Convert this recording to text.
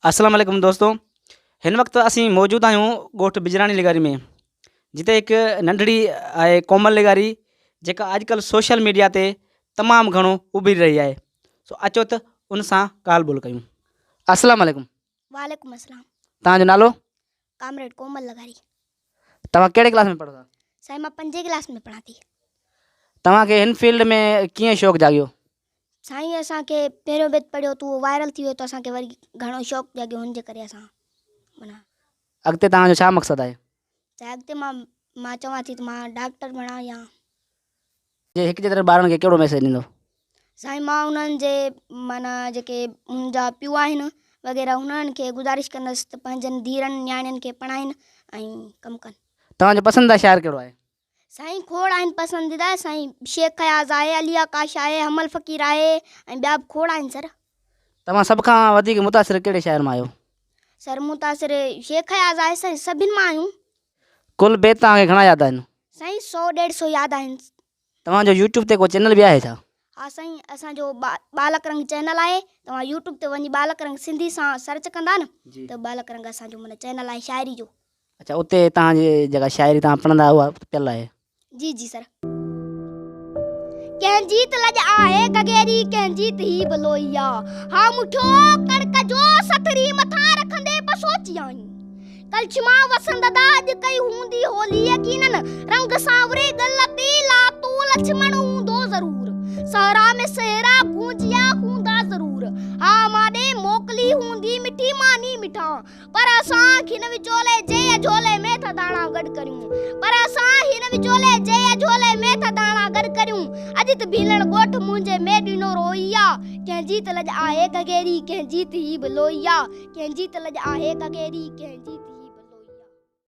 अस्सलाम वालेकुम दोस्तों। हिन वक़्तु असीं मौजूदु आहियूं ॻोठ बिजराणी लिगारी में, जिते हिकु नंढड़ी आहे कोमल लिगारी जेका अॼुकल्ह सोशल मीडिया ते तमामु घणो उभिरी रही आहे। सो अचो त उन सां ॻाल्हि ॿोल कयूं। अस्सलाम वालेकुम। वालेकुम अस्सलाम। तव्हांजो नालो? कामरेड कोमल लगारी। तव्हां कहिड़े क्लास में पढ़ो था? साईं मां 5 क्लास में पढ़ा थी। तव्हांखे हिन फील्ड में कीअं शौक़ु जाॻियो? साईं असांखे पहिरियों बैच पढ़ियो तो वायरल थी वियो त असांखे वरी घणो शौक़ु जाॻियो, हुन जे करे असां माना अॻिते तव्हांजो छा मक़सदु आहे? त अॻिते मां चवां थी त मां डॉक्टर बणा या जे हिकु जे तरह ॿारनि खे कहिड़ो मैसेज ॾींदो? साईं मां उन्हनि जे माना जेके मुंहिंजा पीउ आहिनि वग़ैरह उन्हनि खे गुज़ारिश कंदसि त पंहिंजनि धीअरनि न्याणियुनि खे पढ़ाइनि ऐं कमु कनि। तव्हांजो पसंदीदा शाइर कहिड़ो आहे? साईं खोड़ आहिनि पसंदीदा। साईं शेख अयाज़ आहे, अली आकाश आहे, हमल फ़कीर आहे ऐं ॿिया बि खोड़ आहिनि सर। तव्हां सभ खां वधीक मुतासिर कहिड़े शाइर मां आहियो? सर मुतासिर शेख अयाज़ आहे साईं, सभिनि मां आहियूं। कुल बेत तव्हांखे घणा यादि आहिनि? साईं 100-150 यादि आहिनि। तव्हांजो यूट्यूब ते को चैनल बि आहे छा? हा साईं, असांजो बालक रंग चैनल आहे। तव्हां यूट्यूब ते वञी बालक रंग सिंधी सां सर्च कंदा न त बालक रंग असांजो माना चैनल आहे शाइरी जो। अच्छा, उते तव्हांजी जेका शाइरी तव्हां पढ़ंदा उहा पियल आहे? जी जी सर। कंहिंजी त लॼ आहे गगेरी, कंहिंजी त ही बलोइया, हा मुठो कणक जो सतरी मथां रखंदे पसोचिया कल छिमा वसंत दा अॼु कई हूंदी होली यकीनन रंग सांवरे गलती लातू लक्ष्मण हूंदो ज़रूर, सहरा में सहरा गूंजिया हूंदा ज़रूर, हा माॾे मोकली हूंदी मिठी मानी मिठा, पर असां हिन विचोले जे झोले में था दाणा गॾु करियूं, पर असां हिन विचोले जे झोले में था दाणा गॾु करियूं। अॼु त भीलण ॻोठ मुंहिंजे में ॾिनो रोइया, कंहिंजी त लॼ आहे गगेरी, कंहिंजी त ही बलोइया, कंहिंजी त लॼ आहे गगेरी, कंहिंजी